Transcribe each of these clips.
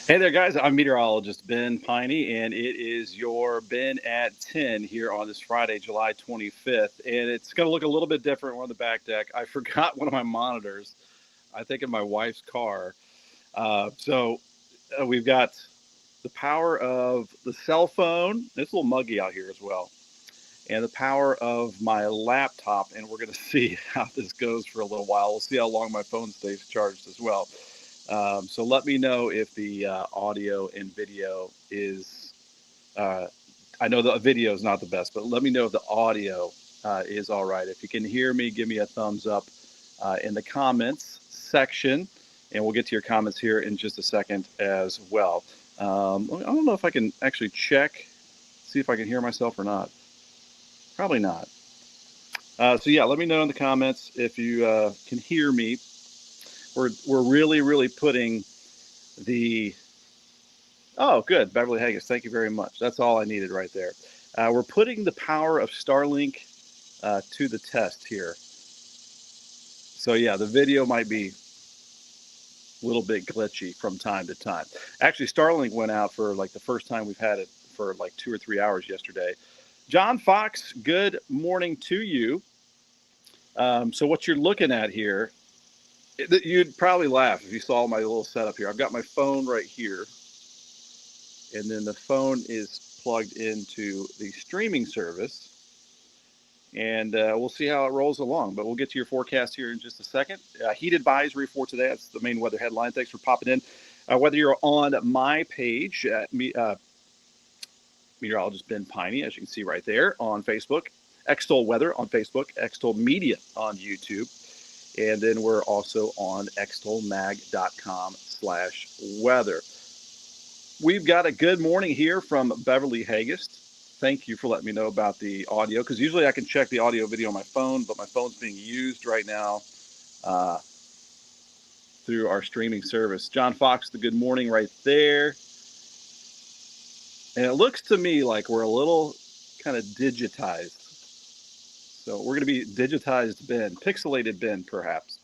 Hey there, guys. I'm meteorologist Ben Peine, and it is your Ben at 10 here on this Friday, July 25th. And it's going to look a little bit different. We're on the back deck. I forgot one of my monitors, I think, in my wife's car. So we've got the power of the cell phone. It's a little muggy out here as well. And the power of my laptop. And we're going to see how this goes for a little while. We'll see how long my phone stays charged as well. So let me know if the audio and video is. Uh, I know the video is not the best, but let me know if the audio is all right. If you can hear me, give me a thumbs up in the comments section, and we'll get to your comments here in just a second as well. I don't know if I can actually check, see if I can hear myself or not. Probably not. So yeah, let me know in the comments if you can hear me. We're really putting the Oh, good. Beverly Haggis, thank you very much. That's all I needed right there. We're putting the power of Starlink to the test here. So, yeah, the video might be a little bit glitchy from time to time. Actually, Starlink went out for like the first time we've had it for like 2 or 3 hours yesterday. John Fox, good morning to you. So, what you're looking at here, you'd probably laugh if you saw my little setup here. I've got my phone right here, and then the phone is plugged into the streaming service, and we'll see how it rolls along. But we'll get to your forecast here in just a second. Heat advisory for today. That's the main weather headline. Thanks for popping in. Whether you're on my page, Meteorologist Ben Peine, as you can see right there on Facebook, Extol Weather on Facebook, Extol Media on YouTube, and then we're also on extolmag.com/weather. We've got a good morning here from Beverly Haggis. Thank you for letting me know about the audio, because usually I can check the audio video on my phone, but my phone's being used right now uh, through our streaming service. John Fox, the good morning right there. And it looks to me like we're a little kind of digitized. So we're going to be digitized Ben, pixelated Ben, perhaps.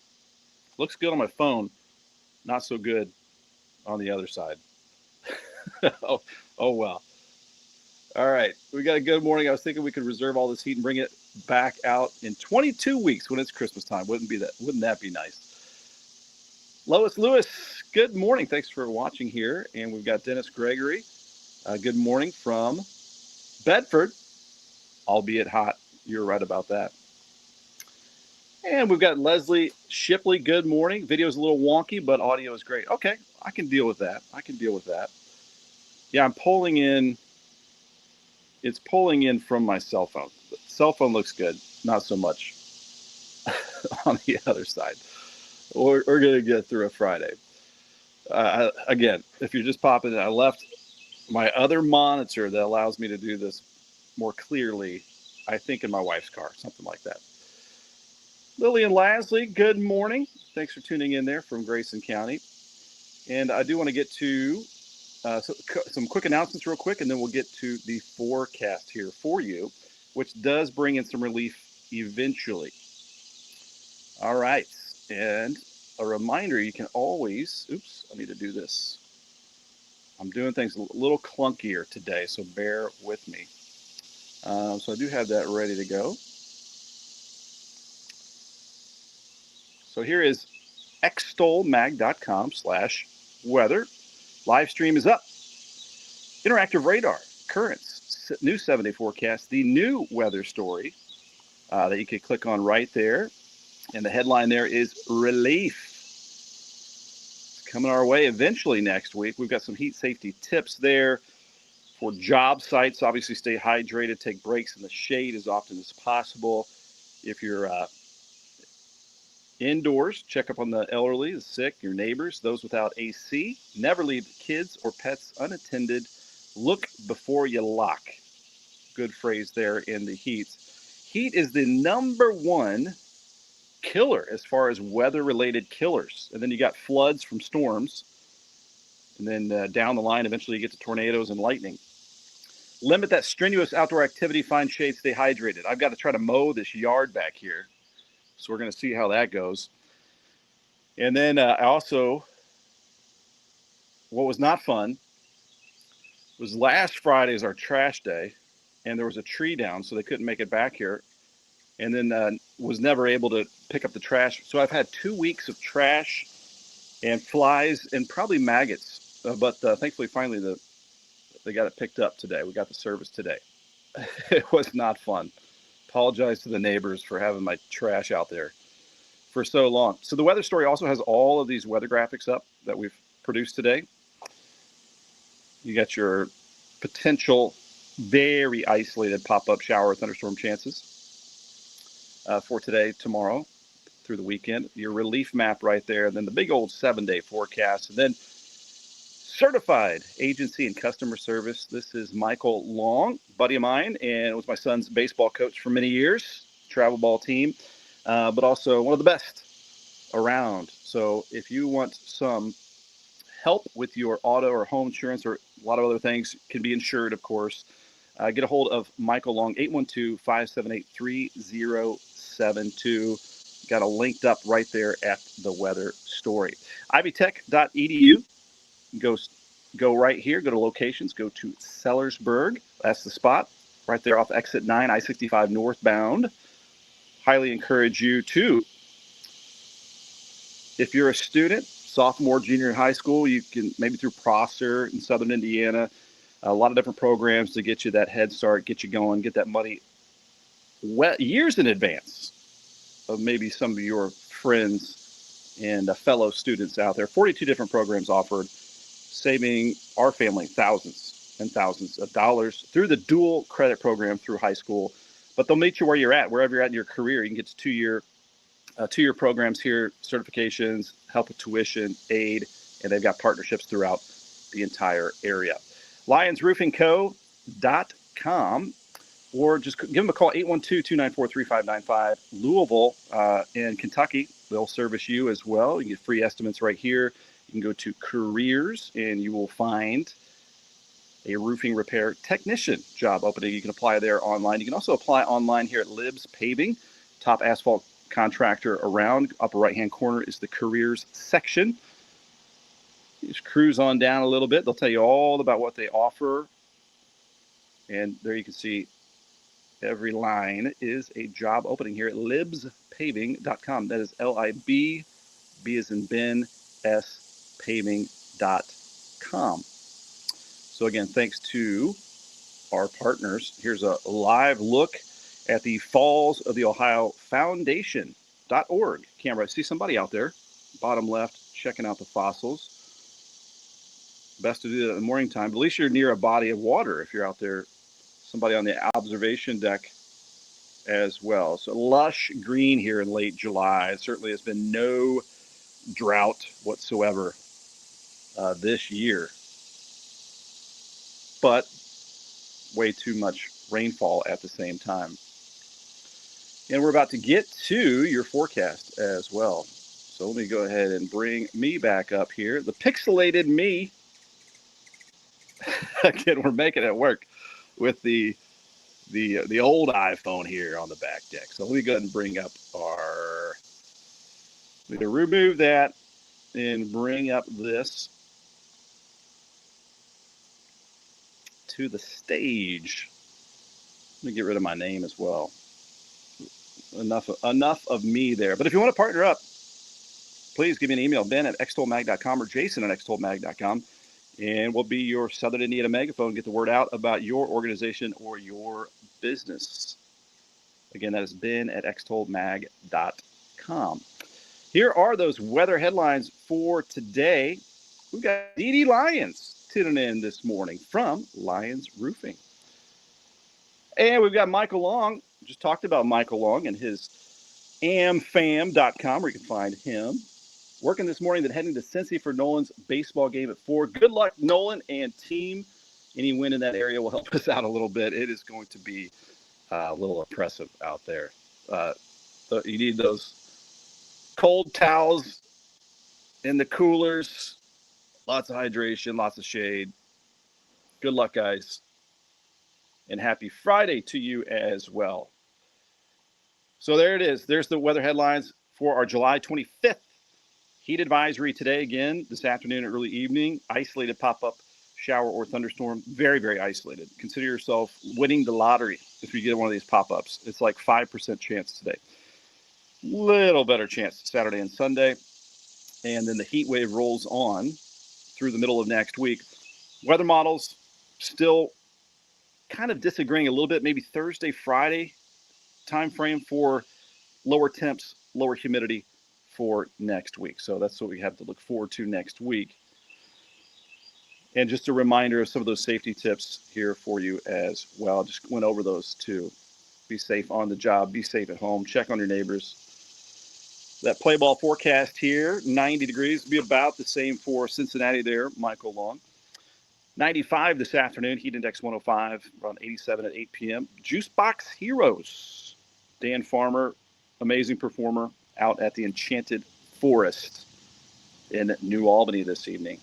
Looks good on my phone, not so good on the other side. oh well. All right, we got a good morning. I was thinking we could reserve all this heat and bring it back out in 22 weeks when it's Christmas time. Wouldn't that be nice? Lois Lewis, good morning. Thanks for watching here. And we've got Dennis Gregory. Good morning from Bedford, albeit hot. You're right about that. And we've got Leslie Shipley. Good morning. Video's a little wonky, but audio is great. Okay, I can deal with that. Yeah, I'm pulling in. It's pulling in from my cell phone. The cell phone looks good, not so much on the other side. We're going to get through a Friday. Again, if you're just popping in, I left my other monitor that allows me to do this more clearly, I think, in my wife's car, something like that. Lillian Lasley, good morning. Thanks for tuning in there from Grayson County. And I do want to get to some quick announcements real quick, and then we'll get to the forecast here for you, which does bring in some relief eventually. All right. And a reminder, you can always, I need to do this. I'm doing things a little clunkier today, so bear with me. So I do have that ready to go. So here is extolmag.com/weather. Live stream is up. Interactive radar, currents, new 7-day forecast, the new weather story that you can click on right there. And the headline there is relief. It's coming our way eventually next week. We've got some heat safety tips there for job sites. Obviously, stay hydrated, take breaks in the shade as often as possible. If you're indoors, check up on the elderly, the sick, your neighbors, those without AC. Never leave kids or pets unattended. Look before you lock. Good phrase there in the heat. Heat is the number one killer as far as weather-related killers. And then you got floods from storms. And then down the line, eventually you get to tornadoes and lightning. Limit that strenuous outdoor activity. Find shade. Stay hydrated. I've got to try to mow this yard back here. So we're going to see how that goes. And then I also what was not fun was last Friday is our trash day, and there was a tree down, so they couldn't make it back here. And then was never able to pick up the trash. So I've had 2 weeks of trash and flies and probably maggots. But thankfully, finally, they got it picked up today. We got the service today. It was not fun. Apologize to the neighbors for having my trash out there for so long. So the weather story also has all of these weather graphics up that we've produced today. You got your potential very isolated pop-up shower thunderstorm chances for today, tomorrow, through the weekend. Your relief map right there, and then the big old 7-day forecast, and then certified agency and customer service. This is Michael Long, buddy of mine, and was my son's baseball coach for many years, travel ball team, but also one of the best around. So if you want some help with your auto or home insurance or a lot of other things, can be insured, of course, get a hold of Michael Long, 812-578-3072. Got a linked up right there at the weather story. ivytech.edu. Go right here, go to locations, go to Sellersburg. That's the spot right there off exit 9, I-65 northbound. Highly encourage you to, if you're a student, sophomore, junior in high school, you can maybe through Prosser in Southern Indiana, a lot of different programs to get you that head start, get you going, get that money years in advance of maybe some of your friends and fellow students out there. 42 different programs offered, saving our family thousands and thousands of dollars through the dual credit program through high school. But they'll meet you where you're at, wherever you're at in your career. You can get to two-year programs here, certifications, help with tuition, aid, and they've got partnerships throughout the entire area. LionsRoofingCo.com, or just give them a call, 812-294-3595. Louisville and Kentucky, they'll service you as well. You can get free estimates right here. You can go to careers, and you will find a roofing repair technician job opening. You can apply there online. You can also apply online here at Libs Paving, top asphalt contractor around. Upper right-hand corner is the careers section. You just cruise on down a little bit. They'll tell you all about what they offer. And there you can see every line is a job opening here at libspaving.com. That is L-I-B, B as in Ben, S, paving.com. So again, thanks to our partners. Here's a live look at the Falls of the Ohio Foundation.org camera. I see somebody out there, bottom left, checking out the fossils. Best to do that in the morning time, but at least you're near a body of water if you're out there, somebody on the observation deck as well. So lush green here in late July. It certainly has been no drought whatsoever this year, but way too much rainfall at the same time. And we're about to get to your forecast as well. So let me go ahead and bring me back up here. The pixelated me. Again, we're making it work with the old iPhone here on the back deck. So let me go ahead and bring up our. We're going to remove that and bring up this to the stage. Let me get rid of my name as well. Enough of me there. But if you want to partner up, please give me an email, Ben at extolmag.com or Jason at extolmag.com, and we'll be your Southern Indiana megaphone. Get the word out about your organization or your business. Again, that is Ben at extolmag.com. Here are those weather headlines for today. We've got Dee Dee Lyons tuning in this morning from Lyons Roofing. And we've got Michael Long. Just talked about Michael Long and his amfam.com, where you can find him. Working this morning, then heading to Cincy for Nolan's baseball game at 4. Good luck, Nolan and team. Any win in that area will help us out a little bit. It is going to be a little oppressive out there. You need those cold towels in the coolers, lots of hydration, lots of shade. Good luck, guys. And happy Friday to you as well. So there it is. There's the weather headlines for our July 25th Heat advisory today again, this afternoon and early evening. Isolated pop-up shower or thunderstorm. Very, very isolated. Consider yourself winning the lottery if you get one of these pop-ups. It's like 5% chance today. Little better chance Saturday and Sunday. And then the heat wave rolls on through the middle of next week. Weather models still kind of disagreeing a little bit. Maybe Thursday, Friday time frame for lower temps, lower humidity for next week. So that's what we have to look forward to next week. And just a reminder of some of those safety tips here for you as well. Just went over those too. Be safe on the job, be safe at home, check on your neighbors. That play ball forecast here, 90 degrees, be about the same for Cincinnati there, Michael Long. 95 this afternoon, heat index 105, around 87 at 8 p.m. Juice Box Heroes, Dan Farmer, amazing performer out at the Enchanted Forest in New Albany this evening.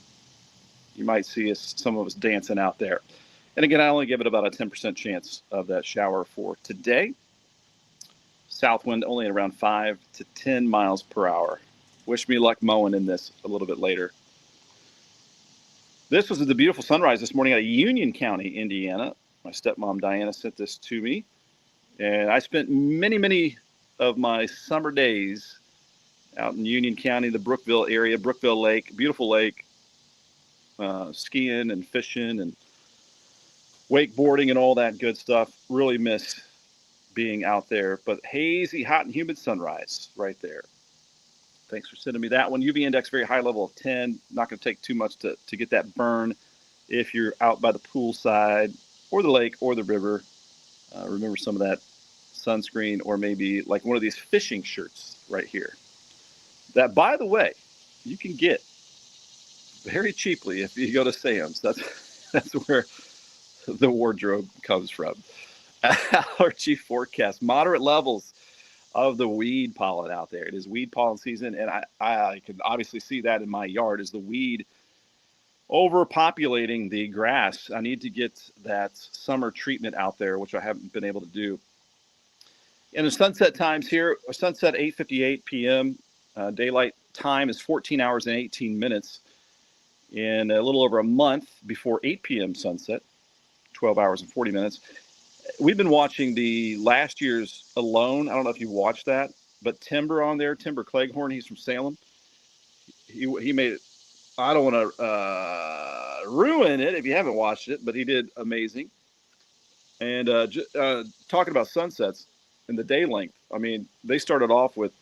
You might see some of us dancing out there. And again, I only give it about a 10% chance of that shower for today. South wind only at around 5 to 10 miles per hour. Wish me luck mowing in this a little bit later. This was the beautiful sunrise this morning out of Union County, Indiana. My stepmom Diana sent this to me. And I spent many of my summer days out in Union County, the Brookville area, Brookville Lake, beautiful lake, skiing and fishing and wakeboarding and all that good stuff. Really miss being out there, but hazy, hot and humid sunrise right there. Thanks for sending me that one. UV index very high, level of 10. Not going to take too much to get that burn if you're out by the pool side or the lake or the river. Remember some of that sunscreen or maybe like one of these fishing shirts right here. That, by the way, you can get very cheaply if you go to Sam's. That's where the wardrobe comes from. Allergy forecast, moderate levels of the weed pollen out there. It is weed pollen season, and I can obviously see that in my yard is the weed overpopulating the grass. I need to get that summer treatment out there, which I haven't been able to do. And the sunset times here, sunset 8:58 p.m. Daylight time is 14 hours and 18 minutes. In a little over a month before 8 p.m. sunset, 12 hours and 40 minutes. We've been watching the last year's Alone. I don't know if you watched that, but Timber on there, Timber Cleghorn, he's from Salem. He made it. I don't want to ruin it if you haven't watched it, but he did amazing. And talking about sunsets and the day length, I mean, they started off with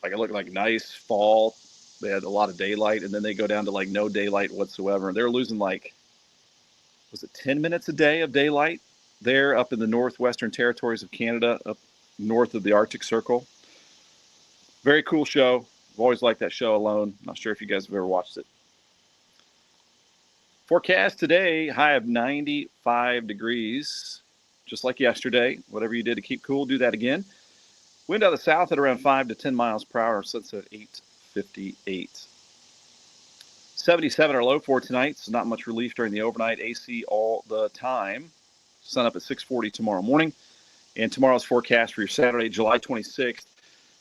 like it looked like nice fall. They had a lot of daylight, and then they go down to like no daylight whatsoever. And they're losing like, was it 10 minutes a day of daylight there up in the northwestern territories of Canada, up north of the Arctic Circle. Very cool show. I've always liked that show Alone. Not sure if you guys have ever watched it. Forecast today, high of 95 degrees, just like yesterday. Whatever you did to keep cool, do that again. Wind out of the south at around 5 to 10 miles per hour, sunset at 8:58. 77 our low for tonight, so not much relief during the overnight. AC all the time. Sun up at 6:40 tomorrow morning. And tomorrow's forecast for your Saturday, July 26th.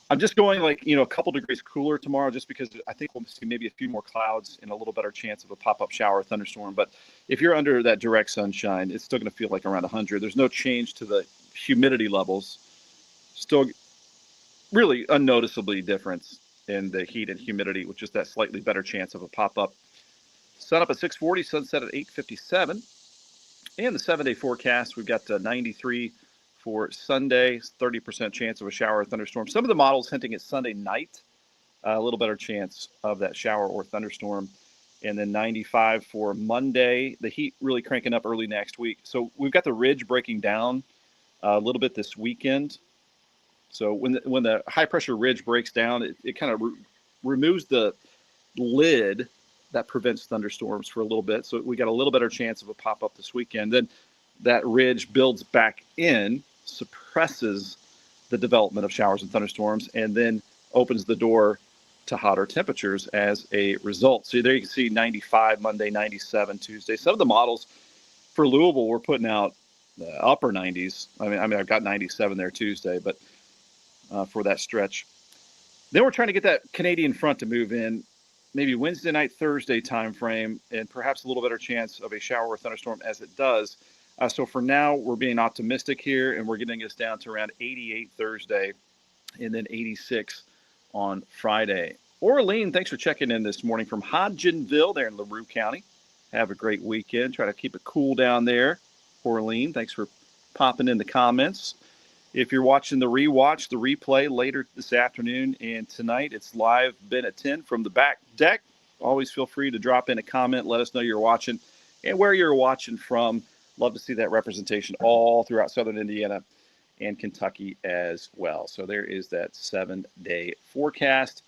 I'm just going a couple degrees cooler tomorrow just because I think we'll see maybe a few more clouds and a little better chance of a pop-up shower or thunderstorm. But if you're under that direct sunshine, it's still going to feel like around 100. There's no change to the humidity levels. Still really unnoticeably difference in the heat and humidity with just that slightly better chance of a pop-up. Sun up at 6:40, sunset at 8:57. And the 7-day forecast, we've got 93 for Sunday, 30% chance of a shower or thunderstorm. Some of the models hinting at Sunday night, a little better chance of that shower or thunderstorm. And then 95 for Monday. The heat really cranking up early next week. So we've got the ridge breaking down a little bit this weekend. So when the high pressure ridge breaks down, it kind of removes the lid that prevents thunderstorms for a little bit. So we got a little better chance of a pop-up this weekend. Then that ridge builds back in, suppresses the development of showers and thunderstorms, and then opens the door to hotter temperatures as a result. So there you can see 95 Monday, 97 Tuesday. Some of the models for Louisville were putting out the upper 90s. I mean, I've got 97 there Tuesday, but for that stretch. Then we're trying to get that Canadian front to move in, maybe Wednesday night, Thursday time frame, and perhaps a little better chance of a shower or thunderstorm as it does. So for now, we're being optimistic here, and we're getting us down to around 88 Thursday and then 86 on Friday. Orlean, thanks for checking in this morning from Hodgenville there in LaRue County. Have a great weekend. Try to keep it cool down there. Orlean, thanks for popping in the comments. If you're watching the rewatch, the replay later this afternoon and tonight, it's live Ben at 10 from the back deck. Always feel free to drop in a comment. Let us know you're watching and where you're watching from. Love to see that representation all throughout Southern Indiana and Kentucky as well. So there is that 7-day forecast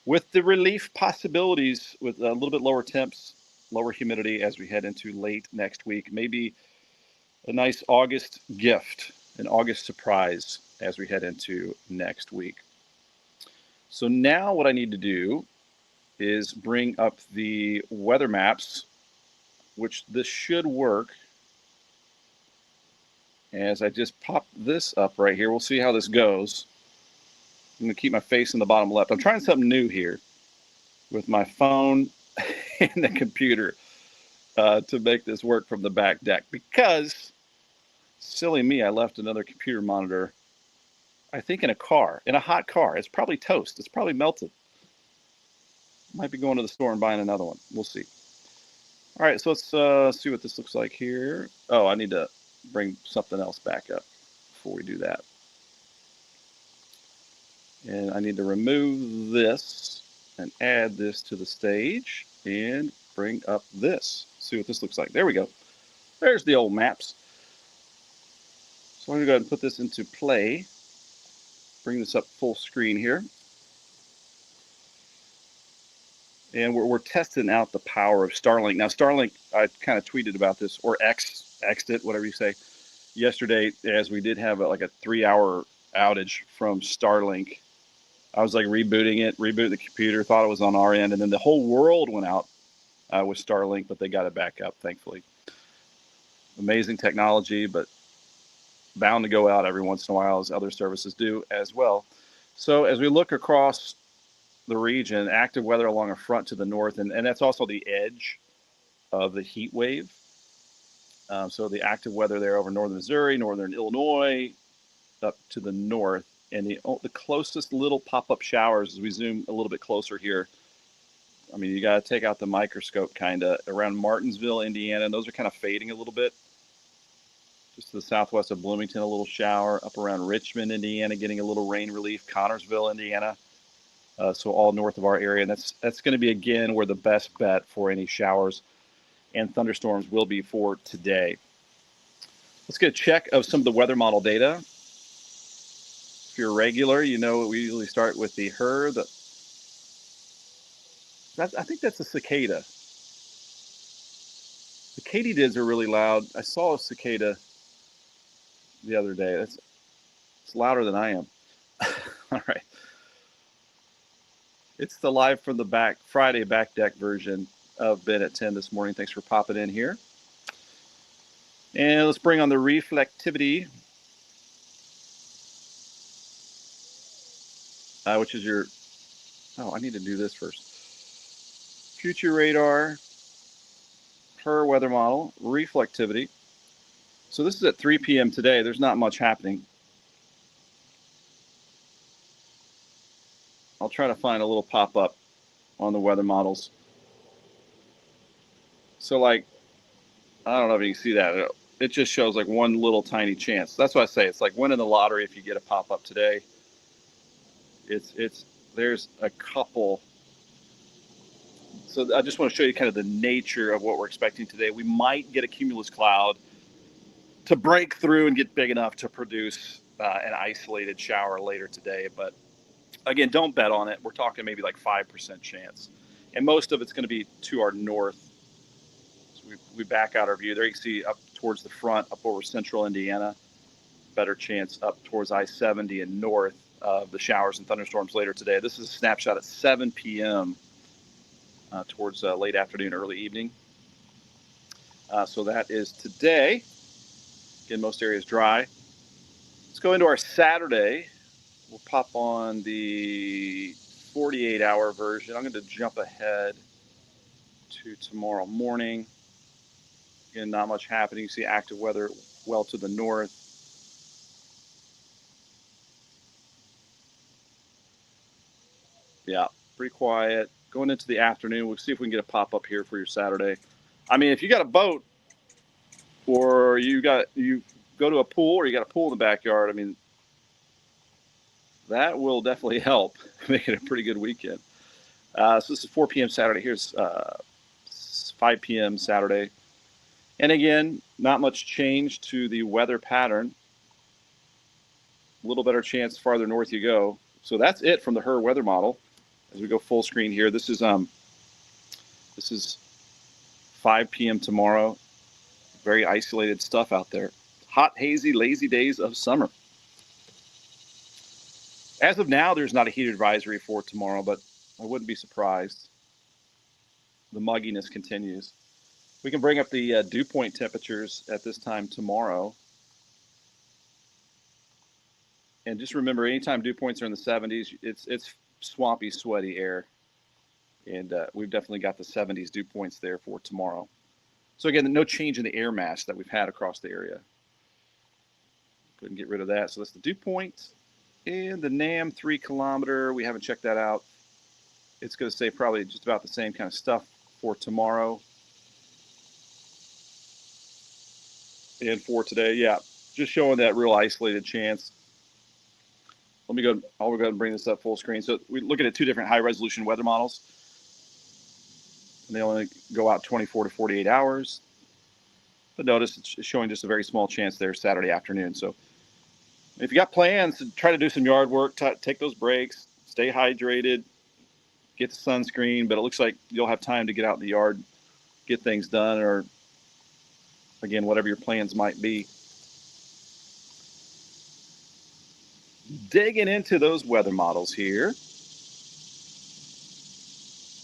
with the relief possibilities with a little bit lower temps, lower humidity as we head into late next week. Maybe a nice August gift, an August surprise as we head into next week. So now what I need to do is bring up the weather maps, which this should work. As I just pop this up right here, we'll see how this goes. I'm going to keep my face in the bottom left. I'm trying something new here with my phone and the computer to make this work from the back deck because, silly me, I left another computer monitor, I think in a car, in a hot car. It's probably toast. It's probably melted. Might be going to the store and buying another one. We'll see. All right, so let's see what this looks like here. Oh, I need to bring something else back up before we do that. And I need to remove this and add this to the stage and bring up this. See what this looks like. There we go. There's the old maps. So I'm going to go ahead and put this into play. Bring this up full screen here. And we're testing out the power of Starlink. Now, Starlink, I kind of tweeted about this, or X'd it, whatever you say, yesterday, as we did have like a 3-hour outage from Starlink. I was like rebooting the computer, thought it was on our end, and then the whole world went out with Starlink, but they got it back up, thankfully. Amazing technology, but bound to go out every once in a while, as other services do as well. So as we look across the region, active weather along a front to the north, and that's also the edge of the heat wave. So the active weather there over northern Missouri, northern Illinois, up to the north, and the closest little pop-up showers as we zoom a little bit closer here. I mean, you got to take out the microscope kind of around Martinsville, Indiana, and those are kind of fading a little bit. Just to the southwest of Bloomington, a little shower. Up around Richmond, Indiana, getting a little rain relief. Connorsville, Indiana. So all north of our area. And that's going to be, again, where the best bet for any showers and thunderstorms will be for today. Let's get a check of some of the weather model data. If you're a regular, you know we usually start with the HER. I think that's a cicada. The katydids are really loud. I saw a cicada the other day. It's louder than I am. All right. It's the live from the Friday back deck version of Ben at 10 this morning. Thanks for popping in here. And let's bring on the reflectivity, which is your, I need to do this first. Future radar, HER weather model, reflectivity. So this is at 3 p.m. today. There's not much happening. I'll try to find a little pop-up on the weather models. So like, I don't know if you can see that. It just shows like one little tiny chance. That's why I say it's like winning the lottery if you get a pop-up today. There's a couple. So I just want to show you kind of the nature of what we're expecting today. We might get a cumulus cloud to break through and get big enough to produce an isolated shower later today. But again, don't bet on it. We're talking maybe like 5% chance. And most of it's going to be to our north. So we back out our view. There you can see up towards the front, up over central Indiana. Better chance up towards I-70 and north of the showers and thunderstorms later today. This is a snapshot at 7 p.m. Towards late afternoon, early evening. So that is today. Again, most areas dry. Let's go into our Saturday. We'll pop on the 48-hour version. I'm going to jump ahead to tomorrow morning. Again, not much happening. You see active weather well to the north. Yeah, pretty quiet. Going into the afternoon, we'll see if we can get a pop-up here for your Saturday. I mean, if you got a boat or you go to a pool or you got a pool in the backyard, I mean, that will definitely help make it a pretty good weekend. So this is 4 p.m. Saturday. Here's 5 p.m. Saturday. And again, not much change to the weather pattern. A little better chance farther north you go. So that's it from the HRRR weather model. As we go full screen here, this is 5 p.m. tomorrow. Very isolated stuff out there. Hot, hazy, lazy days of summer. As of now, there's not a heat advisory for tomorrow, but I wouldn't be surprised. The mugginess continues. We can bring up the dew point temperatures at this time tomorrow. And just remember, anytime dew points are in the 70s, it's swampy, sweaty air. And we've definitely got the 70s dew points there for tomorrow. So again, no change in the air mass that we've had across the area. Couldn't get rid of that. So that's the dew point. And the NAM 3 kilometer, we haven't checked that out. It's going to say probably just about the same kind of stuff for tomorrow. And for today, yeah, just showing that real isolated chance. Let me go. I'll go ahead and bring this up full screen. So we're looking at two different high resolution weather models. And they only go out 24 to 48 hours. But notice it's showing just a very small chance there Saturday afternoon. So if you got plans to try to do some yard work, take those breaks, stay hydrated, get the sunscreen. But it looks like you'll have time to get out in the yard, get things done, or again, whatever your plans might be. Digging into those weather models here.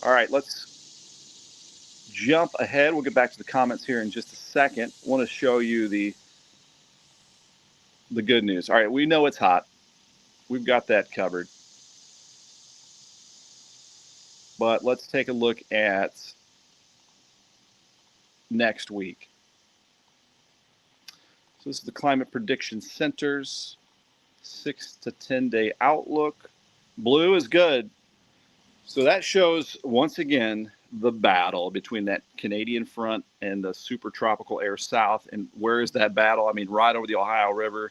All right, let's jump ahead. We'll get back to the comments here in just a second. I want to show you the good news. All right, we know it's hot. We've got that covered. But let's take a look at next week. So this is the Climate Prediction Center's 6 to 10 day outlook. Blue is good. So that shows, once again, the battle between that Canadian front and the super tropical air south. And where is that battle? I mean, right over the Ohio River.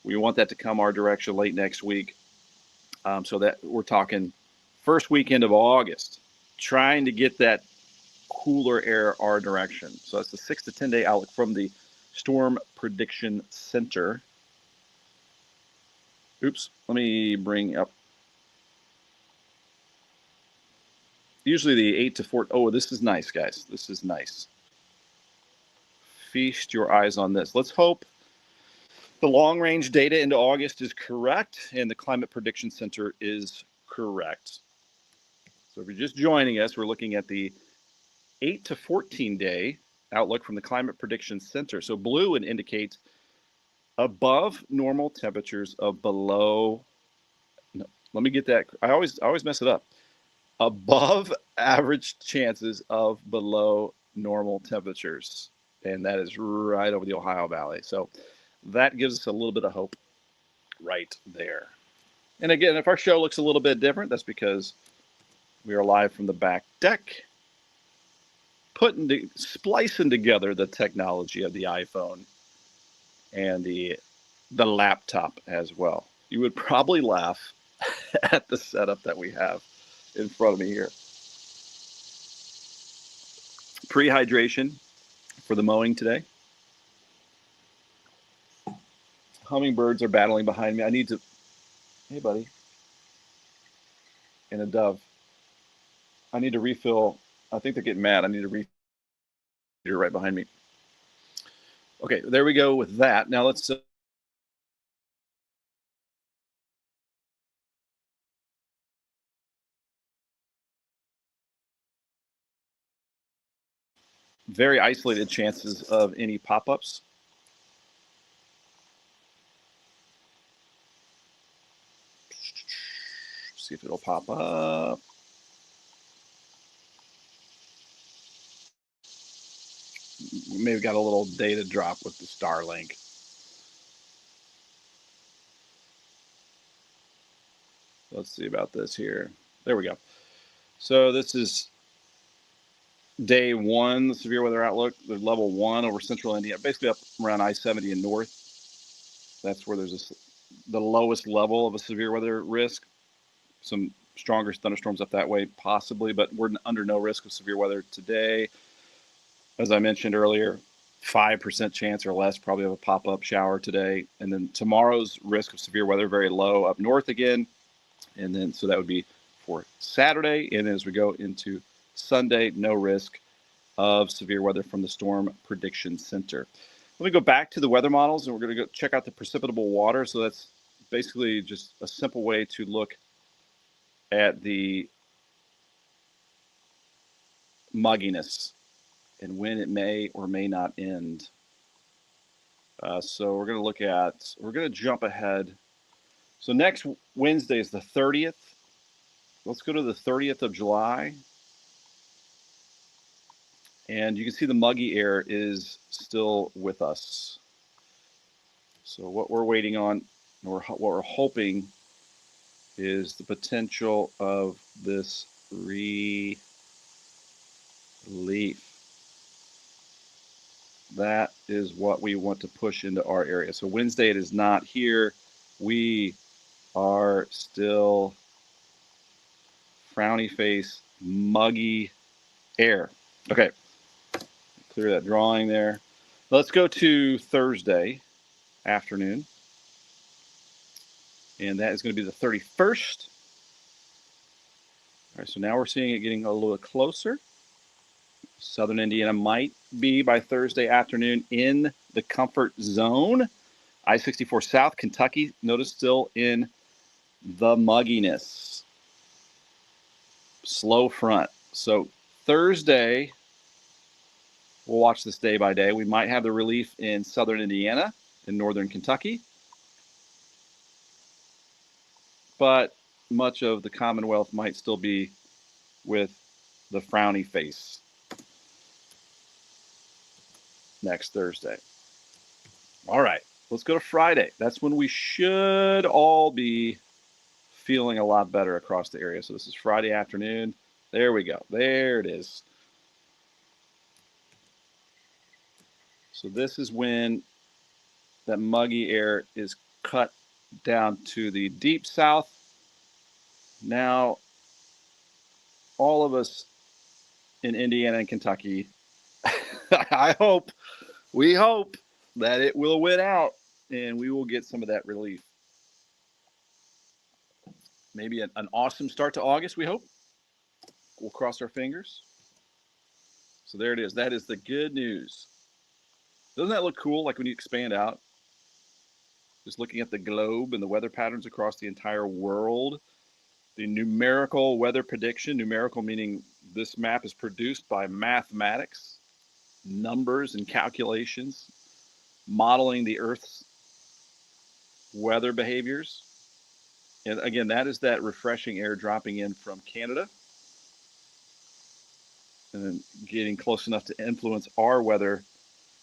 We want that to come our direction late next week. So that we're talking first weekend of August, trying to get that cooler air our direction. So that's the 6 to 10 day outlook from the Storm Prediction Center. Oops, let me bring up. Usually the 8 to 4. Oh, this is nice, guys. This is nice. Feast your eyes on this. Let's hope the long-range data into August is correct and the Climate Prediction Center is correct. So if you're just joining us, we're looking at the 8 to 14 day outlook from the Climate Prediction Center. So blue indicates above normal temperatures of below. No, let me get that. I always mess it up. Above average chances of below normal temperatures. And that is right over the Ohio Valley. So that gives us a little bit of hope right there. And again, if our show looks a little bit different, that's because we are live from the back deck, splicing together the technology of the iPhone and the laptop as well. You would probably laugh at the setup that we have in front of me here. Pre-hydration for the mowing today. Hummingbirds are battling behind me. I need to, hey buddy, and a dove. I need to refill. I think they're getting mad. I need to refill right behind me. Okay, there we go with that. Now let's very isolated chances of any pop-ups. See see if it'll pop up. Maybe got a little data drop with the Starlink. Let's see about this here. There we go. So this is day one, the severe weather outlook. There's level 1 over central India, basically up around I-70 and north. That's where there's the lowest level of a severe weather risk. Some stronger thunderstorms up that way, possibly, but we're under no risk of severe weather today. As I mentioned earlier, 5% chance or less probably of a pop-up shower today. And then tomorrow's risk of severe weather very low up north again. And then so that would be for Saturday. And as we go into Sunday, no risk of severe weather from the Storm Prediction Center. Let me go back to the weather models, and we're going to go check out the precipitable water. So that's basically just a simple way to look at the mugginess and when it may or may not end. So we're going to jump ahead. So next Wednesday is the 30th. Let's go to the 30th of July. And you can see the muggy air is still with us. So what we're waiting on, or what we're hoping, is the potential of this relief. That is what we want to push into our area. So Wednesday, it is not here. We are still frowny face, muggy air. Okay, clear that drawing there. Let's go to Thursday afternoon. And that is going to be the 31st. All right, so now we're seeing it getting a little closer. Southern Indiana might be by Thursday afternoon in the comfort zone. I-64 South, Kentucky, notice still in the mugginess. Slow front. So Thursday, we'll watch this day by day. We might have the relief in southern Indiana and northern Kentucky. But much of the Commonwealth might still be with the frowny face next Thursday. All right, let's go to Friday. That's when we should all be feeling a lot better across the area. So this is Friday afternoon. There we go. There it is. So this is when that muggy air is cut down to the deep south. Now, all of us in Indiana and Kentucky, we hope that it will win out and we will get some of that relief. Maybe an awesome start to August, we hope. We'll cross our fingers. So there it is. That is the good news. Doesn't that look cool? Like when you expand out, just looking at the globe and the weather patterns across the entire world. The numerical weather prediction, numerical meaning this map is produced by mathematics, numbers and calculations, modeling the Earth's weather behaviors. And again, that is that refreshing air dropping in from Canada and then getting close enough to influence our weather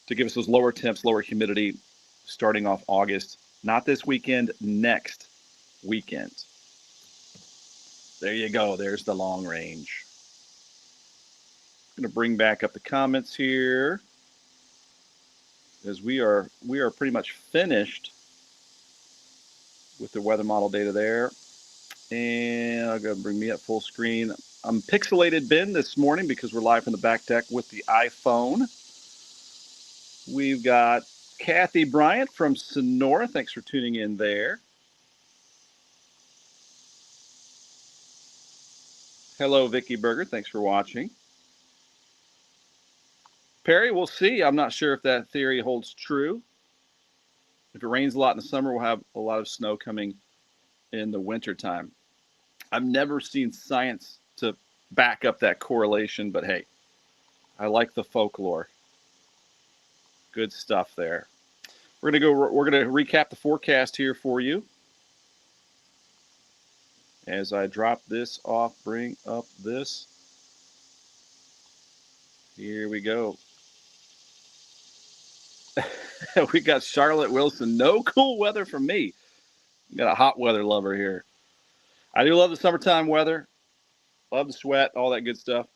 to give us those lower temps, lower humidity starting off August. Not this weekend, next weekend. There you go. There's the long range. I'm going to bring back up the comments here as we are pretty much finished with the weather model data there. And I'll go bring me up full screen. I'm Pixelated Ben this morning because we're live from the back deck with the iPhone. We've got Kathy Bryant from Sonora. Thanks for tuning in there. Hello, Vicky Berger. Thanks for watching. Perry, we'll see. I'm not sure if that theory holds true. If it rains a lot in the summer, we'll have a lot of snow coming in the wintertime. I've never seen science to back up that correlation, but hey, I like the folklore. Good stuff there. We're gonna recap the forecast here for you. As I drop this off, bring up this. Here we go. We got Charlotte Wilson. No cool weather for me. We got a hot weather lover here. I do love the summertime weather. Love the sweat, all that good stuff.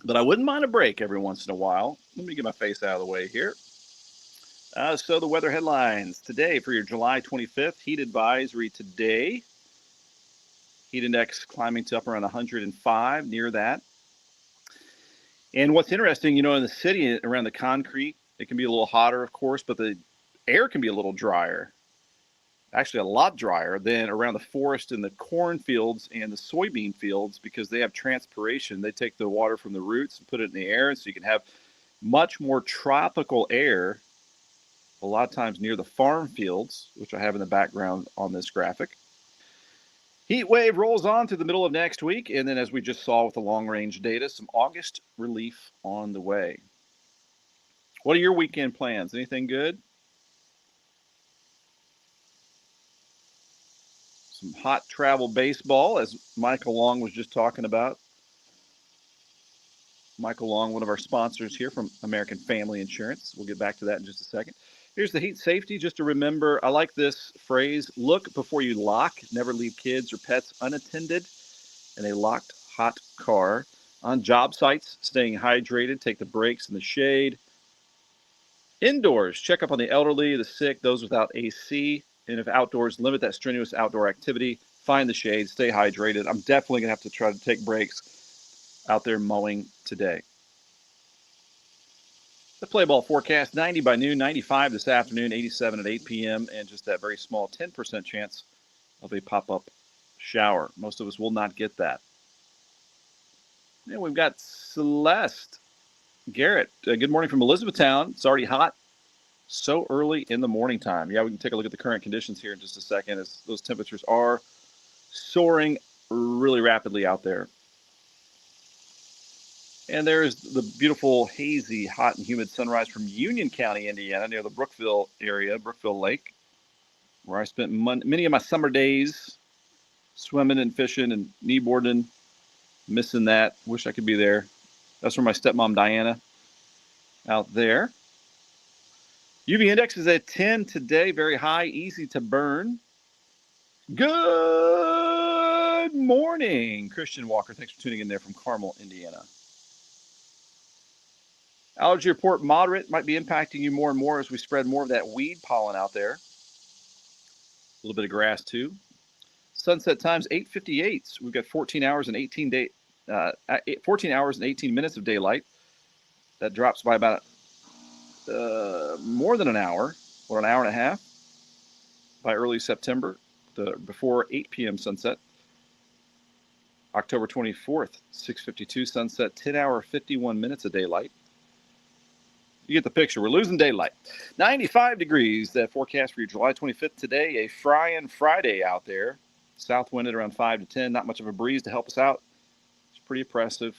But I wouldn't mind a break every once in a while. Let me get my face out of the way here. So the weather headlines today for your July 25th. Heat advisory today. Heat index climbing to up around 105, near that. And what's interesting, in the city around the concrete, it can be a little hotter, of course, but the air can be a little drier. Actually, a lot drier than around the forest and the cornfields and the soybean fields because they have transpiration. They take the water from the roots and put it in the air, and so you can have much more tropical air a lot of times near the farm fields, which I have in the background on this graphic. Heat wave rolls on to the middle of next week, and then as we just saw with the long-range data, some August relief on the way. What are your weekend plans? Anything good? Some hot travel baseball, as Michael Long was just talking about. Michael Long, one of our sponsors here from American Family Insurance. We'll get back to that in just a second. Here's the heat safety. Just to remember, I like this phrase, look before you lock. Never leave kids or pets unattended in a locked hot car. On job sites, staying hydrated, take the breaks in the shade. Indoors, check up on the elderly, the sick, those without AC. And if outdoors, limit that strenuous outdoor activity. Find the shade, stay hydrated. I'm definitely going to have to try to take breaks out there mowing today. The play ball forecast, 90 by noon, 95 this afternoon, 87 at 8 p.m., and just that very small 10% chance of a pop-up shower. Most of us will not get that. And we've got Celeste Garrett. Good morning from Elizabethtown. It's already hot so early in the morning time. Yeah, we can take a look at the current conditions here in just a second as those temperatures are soaring really rapidly out there. And there's the beautiful, hazy, hot and humid sunrise from Union County, Indiana, near the Brookville area, Brookville Lake, where I spent many of my summer days swimming and fishing and kneeboarding. Missing that. Wish I could be there. That's where my stepmom, Diana, out there. UV index is at 10 today, very high, easy to burn. Good morning, Christian Walker. Thanks for tuning in there from Carmel, Indiana. Allergy report moderate, might be impacting you more and more as we spread more of that weed pollen out there. A little bit of grass too. Sunset times 8:58. We've got 14 hours and 18 minutes of daylight. That drops by about more than an hour, or an hour and a half, by early September, before 8 p.m. sunset. October 24th, 6:52 sunset, 10 hour, 51 minutes of daylight. You get the picture. We're losing daylight. 95 degrees, that forecast for your July 25th today. A frying Friday out there. South wind at around 5 to 10. Not much of a breeze to help us out. It's pretty oppressive.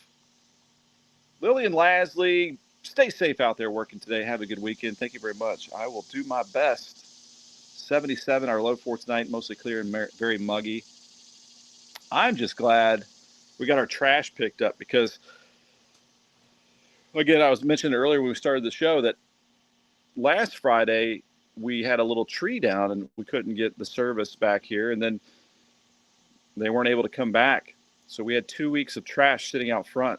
Lily and Lasley, stay safe out there working today. Have a good weekend. Thank you very much. I will do my best. 77, our low for tonight, mostly clear and very muggy. I'm just glad we got our trash picked up because, again, I was mentioning earlier when we started the show that last Friday we had a little tree down and we couldn't get the service back here, and then they weren't able to come back. So we had 2 weeks of trash sitting out front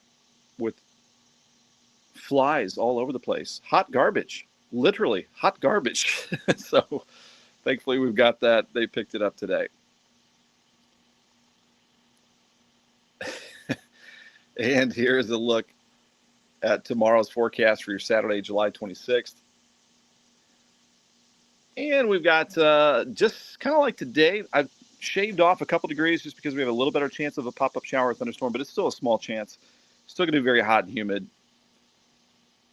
with flies all over the place. Hot garbage, literally hot garbage. So thankfully we've got that. They picked it up today. And here's a look at tomorrow's forecast for your Saturday, July 26th. And we've got just kind of like today, I've shaved off a couple degrees just because we have a little better chance of a pop-up shower or thunderstorm, but it's still a small chance. Still going to be very hot and humid.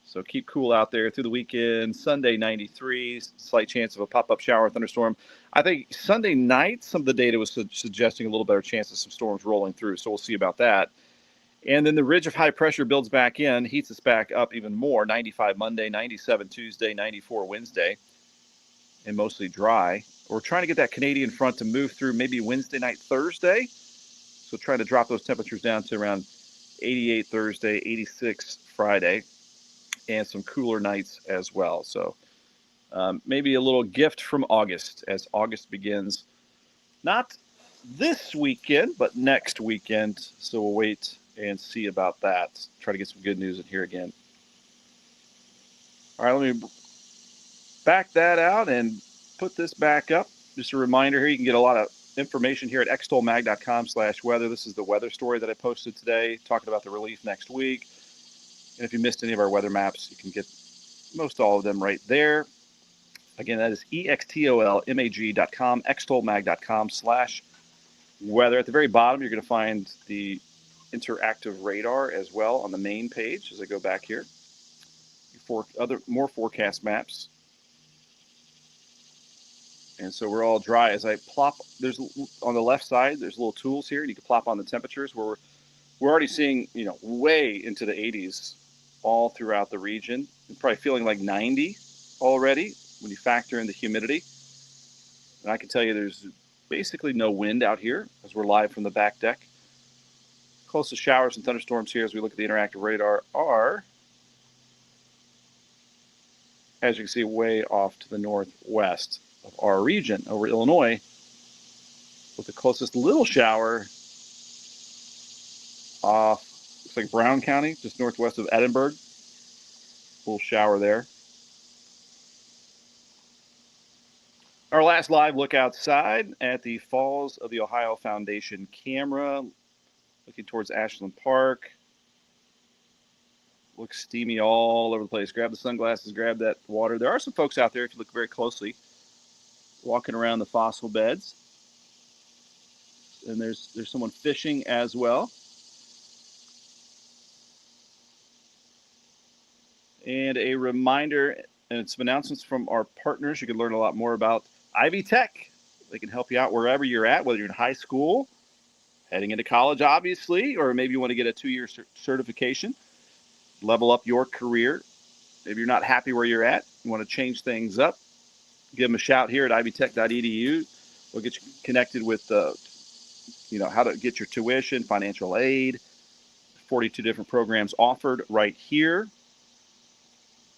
So keep cool out there through the weekend. Sunday, 93, slight chance of a pop-up shower or thunderstorm. I think Sunday night, some of the data was suggesting a little better chance of some storms rolling through, so we'll see about that. And then the ridge of high pressure builds back in, heats us back up even more. 95 Monday, 97 Tuesday, 94 Wednesday, and mostly dry. We're trying to get that Canadian front to move through maybe Wednesday night, Thursday. So trying to drop those temperatures down to around 88 Thursday, 86 Friday, and some cooler nights as well. So maybe a little gift from August as August begins. Not this weekend, but next weekend. So we'll wait and see about that. Try to get some good news in here again. All right, let me back that out and put this back up. Just a reminder here, you can get a lot of information here at extolmag.com/weather. This is the weather story that I posted today, talking about the relief next week. And if you missed any of our weather maps, you can get most all of them right there. Again, that is extolmag.com, extolmag.com/weather. At the very bottom, you're going to find the interactive radar as well on the main page as I go back here. More forecast maps. And so we're all dry. As I plop, there's on the left side, there's little tools here, and you can plop on the temperatures where we're already seeing, way into the 80s all throughout the region. You're probably feeling like 90 already when you factor in the humidity. And I can tell you there's basically no wind out here as we're live from the back deck. Closest showers and thunderstorms here as we look at the interactive radar are, as you can see, way off to the northwest of our region over Illinois, with the closest little shower off, looks like Brown County, just northwest of Edinburgh. Little shower there. Our last live look outside at the Falls of the Ohio Foundation camera, looking towards Ashland Park. Looks steamy all over the place. Grab the sunglasses, grab that water. There are some folks out there, if you look very closely, walking around the fossil beds. And there's someone fishing as well. And a reminder and some announcements from our partners. You can learn a lot more about Ivy Tech. They can help you out wherever you're at, whether you're in high school, heading into college, obviously, or maybe you want to get a 2-year certification, level up your career. Maybe you're not happy where you're at, you want to change things up, give them a shout here at ivytech.edu. We'll get you connected with, how to get your tuition, financial aid, 42 different programs offered right here.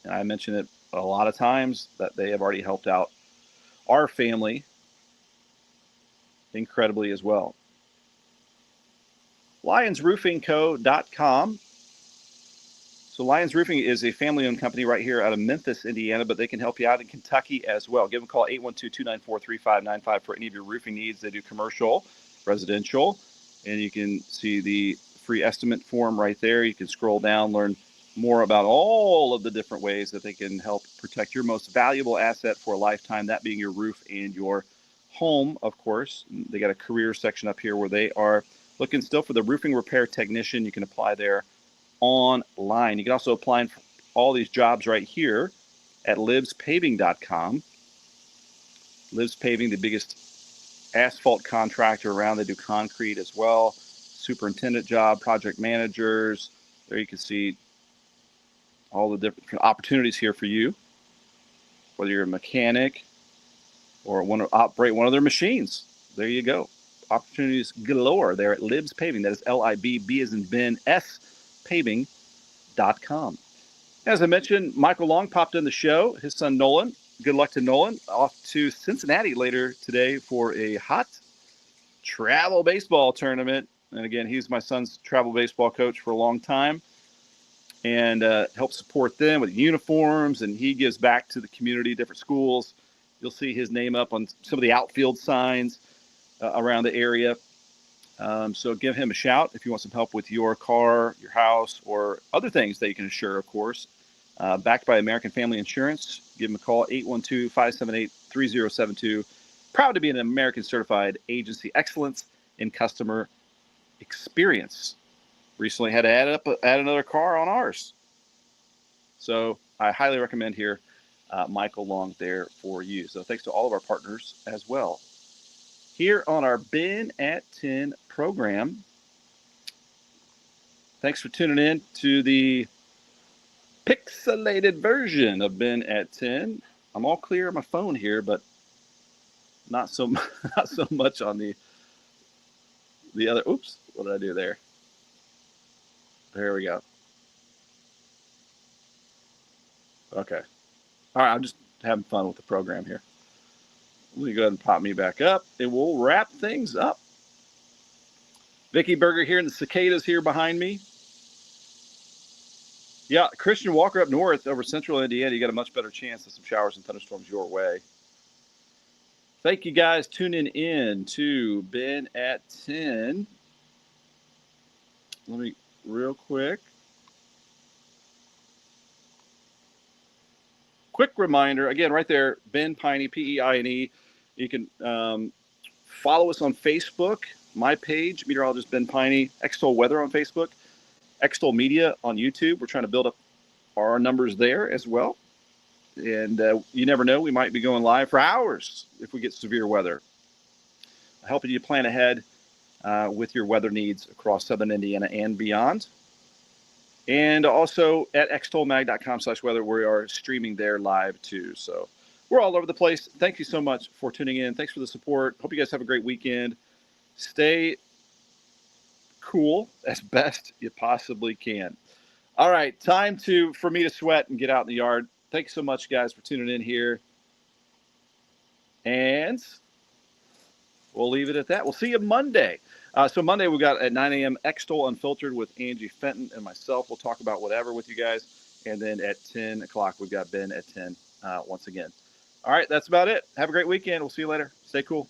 And I mentioned it a lot of times that they have already helped out our family incredibly as well. LionsRoofingCo.com. So Lions Roofing is a family-owned company right here out of Memphis, Indiana, but they can help you out in Kentucky as well. Give them a call, 812-294-3595 for any of your roofing needs. They do commercial, residential, and you can see the free estimate form right there. You can scroll down, learn more about all of the different ways that they can help protect your most valuable asset for a lifetime, that being your roof and your home, of course. They got a career section up here where they are looking still for the roofing repair technician. You can apply there online. You can also apply for all these jobs right here at libspaving.com. Libs Paving, the biggest asphalt contractor around. They do concrete as well. Superintendent job, project managers. There you can see all the different opportunities here for you, whether you're a mechanic or want to operate one of their machines. There you go. Opportunities galore there at Libs Paving. That is LIBB as in Ben, S paving.com. As I mentioned, Michael Long popped in the show. His son Nolan, good luck to Nolan, off to Cincinnati later today for a hot travel baseball tournament. And again, he's my son's travel baseball coach for a long time, and helps support them with uniforms, and he gives back to the community, different schools. You'll see his name up on some of the outfield signs around the area. So give him a shout if you want some help with your car, your house, or other things that you can insure, of course. Backed by American Family Insurance. Give him a call, 812-578-3072. Proud to be an American Certified Agency. Excellence in customer experience. Recently had to add another car on ours. So I highly recommend here Michael Long there for you. So thanks to all of our partners as well. Here on our Ben at 10 program. Thanks for tuning in to the pixelated version of Ben at 10. I'm all clear on my phone here, but not so not so much on the other. Oops, what did I do there? There we go. Okay. All right, I'm just having fun with the program here. Let me go ahead and pop me back up, and we'll wrap things up. Vicky Berger here, and the cicadas here behind me. Yeah, Christian Walker up north over central Indiana. You got a much better chance of some showers and thunderstorms your way. Thank you guys tuning in to Ben at 10. Let me real quick. Quick reminder again, right there, Ben Peine, Peine. You can follow us on Facebook, my page, Meteorologist Ben Peine, Extol Weather on Facebook, Extol Media on YouTube. We're trying to build up our numbers there as well. And you never know, we might be going live for hours if we get severe weather. Helping you plan ahead with your weather needs across southern Indiana and beyond. And also at xtolmag.com/weather, we are streaming there live too. So we're all over the place. Thank you so much for tuning in. Thanks for the support. Hope you guys have a great weekend. Stay cool as best you possibly can. All right, time for me to sweat and get out in the yard. Thanks so much, guys, for tuning in here. And we'll leave it at that. We'll see you Monday. So Monday we got at 9 a.m. Extol Unfiltered with Angie Fenton and myself. We'll talk about whatever with you guys. And then at 10 o'clock, we've got Ben at 10 once again. All right, that's about it. Have a great weekend. We'll see you later. Stay cool.